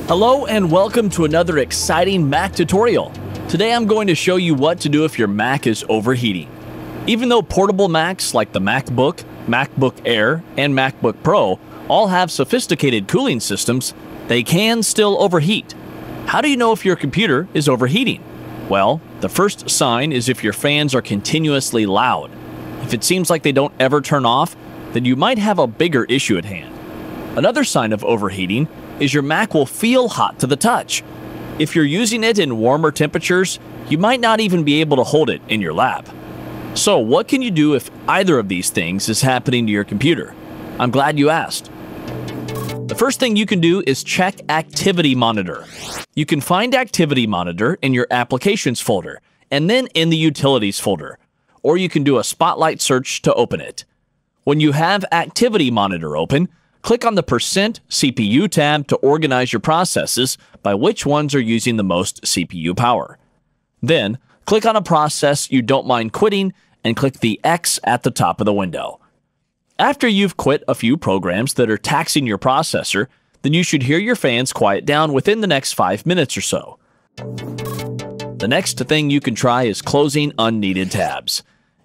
Hello and welcome to another exciting Mac tutorial. Today I'm going to show you what to do if your Mac is overheating. Even though portable Macs like the MacBook, MacBook Air, and MacBook Pro all have sophisticated cooling systems, they can still overheat. How do you know if your computer is overheating? Well, the first sign is if your fans are continuously loud. If it seems like they don't ever turn off, then you might have a bigger issue at hand. Another sign of overheating is your Mac will feel hot to the touch. If you're using it in warmer temperatures, you might not even be able to hold it in your lap. So what can you do if either of these things is happening to your computer? I'm glad you asked. The first thing you can do is check Activity Monitor. You can find Activity Monitor in your Applications folder and then in the Utilities folder, or you can do a Spotlight search to open it. When you have Activity Monitor open, click on the %CPU tab to organize your processes by which ones are using the most CPU power. Then, click on a process you don't mind quitting and click the X at the top of the window. After you've quit a few programs that are taxing your processor, then you should hear your fans quiet down within the next 5 minutes or so. The next thing you can try is closing unneeded tabs.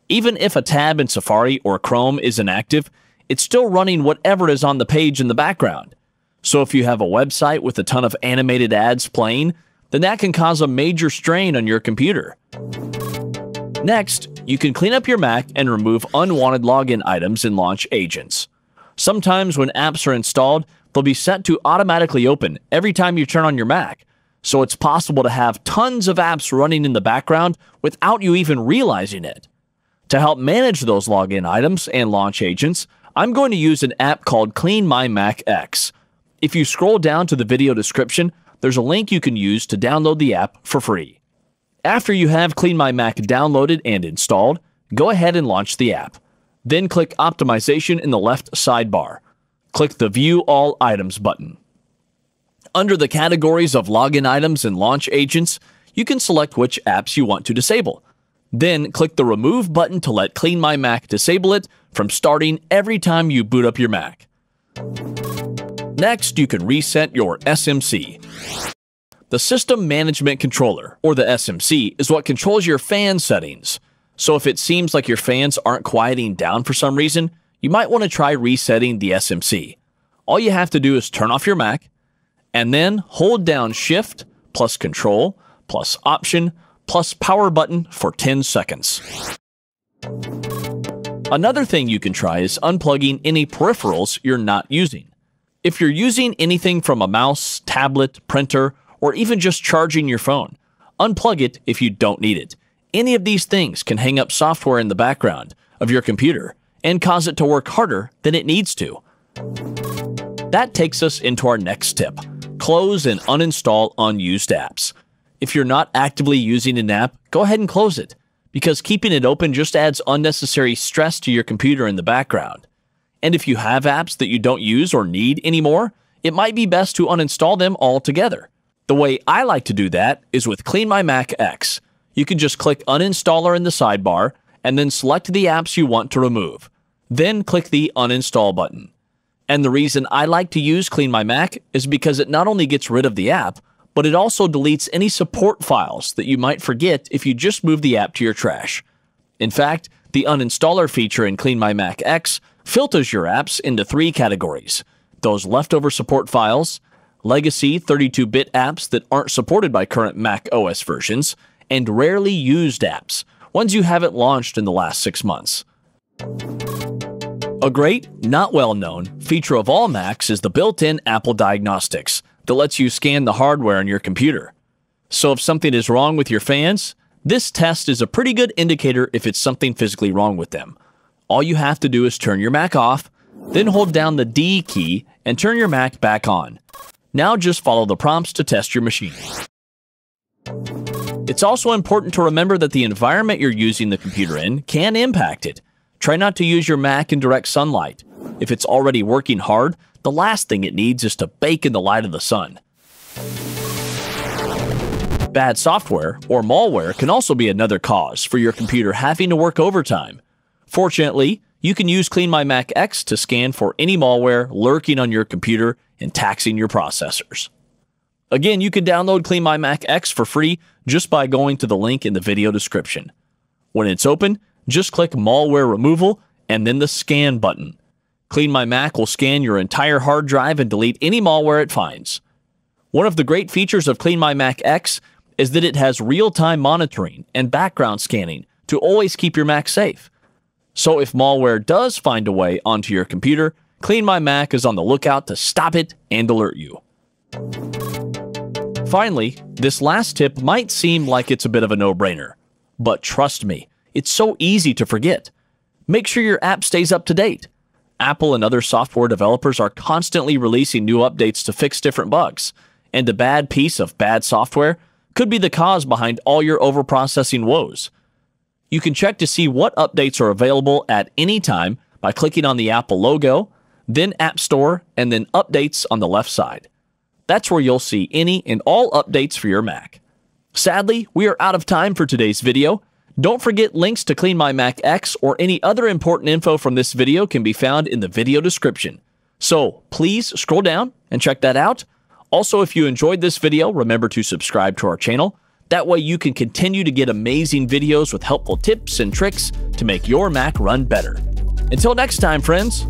Even if a tab in Safari or Chrome is inactive, it's still running whatever is on the page in the background. So if you have a website with a ton of animated ads playing, then that can cause a major strain on your computer. Next, you can clean up your Mac and remove unwanted login items and launch agents. Sometimes when apps are installed, they'll be set to automatically open every time you turn on your Mac, so it's possible to have tons of apps running in the background without you even realizing it. To help manage those login items and launch agents, I'm going to use an app called CleanMyMac X. If you scroll down to the video description, there's a link you can use to download the app for free. After you have CleanMyMac downloaded and installed, go ahead and launch the app. Then click Optimization in the left sidebar. Click the View All Items button. Under the categories of login items and launch agents, you can select which apps you want to disable. Then click the Remove button to let CleanMyMac disable it from starting every time you boot up your Mac. Next, you can reset your SMC. The System Management Controller, or the SMC, is what controls your fan settings. So if it seems like your fans aren't quieting down for some reason, you might want to try resetting the SMC. All you have to do is turn off your Mac, and then hold down Shift plus Control plus Option plus Power button for 10 seconds. Another thing you can try is unplugging any peripherals you're not using. If you're using anything from a mouse, tablet, printer, or even just charging your phone, unplug it if you don't need it. Any of these things can hang up software in the background of your computer and cause it to work harder than it needs to. That takes us into our next tip: close and uninstall unused apps. If you're not actively using an app, go ahead and close it, because keeping it open just adds unnecessary stress to your computer in the background. And if you have apps that you don't use or need anymore, it might be best to uninstall them altogether. The way I like to do that is with CleanMyMac X. You can just click Uninstaller in the sidebar and then select the apps you want to remove. Then click the Uninstall button. And the reason I like to use CleanMyMac is because it not only gets rid of the app, but it also deletes any support files that you might forget if you just move the app to your trash. In fact, the Uninstaller feature in CleanMyMac X filters your apps into 3 categories: those leftover support files, legacy 32-bit apps that aren't supported by current Mac OS versions, and rarely used apps, ones you haven't launched in the last 6 months. A great, not well-known, feature of all Macs is the built-in Apple Diagnostics that lets you scan the hardware on your computer. So if something is wrong with your fans, this test is a pretty good indicator if it's something physically wrong with them. All you have to do is turn your Mac off, then hold down the D key and turn your Mac back on. Now just follow the prompts to test your machine. It's also important to remember that the environment you're using the computer in can impact it. Try not to use your Mac in direct sunlight. If it's already working hard, the last thing it needs is to bake in the light of the sun. Bad software or malware can also be another cause for your computer having to work overtime. Fortunately, you can use CleanMyMac X to scan for any malware lurking on your computer and taxing your processors. Again, you can download CleanMyMac X for free just by going to the link in the video description. When it's open, just click Malware Removal and then the Scan button. CleanMyMac will scan your entire hard drive and delete any malware it finds. One of the great features of CleanMyMac X is that it has real-time monitoring and background scanning to always keep your Mac safe. So if malware does find a way onto your computer, CleanMyMac is on the lookout to stop it and alert you. Finally, this last tip might seem like it's a bit of a no-brainer, but trust me, it's so easy to forget. Make sure your app stays up to date. Apple and other software developers are constantly releasing new updates to fix different bugs, and a bad piece of bad software could be the cause behind all your overprocessing woes. You can check to see what updates are available at any time by clicking on the Apple logo, then App Store, and then Updates on the left side. That's where you'll see any and all updates for your Mac. Sadly, we are out of time for today's video. Don't forget links to CleanMyMac X or any other important info from this video can be found in the video description. So please scroll down and check that out. Also, if you enjoyed this video, remember to subscribe to our channel. That way you can continue to get amazing videos with helpful tips and tricks to make your Mac run better. Until next time, friends.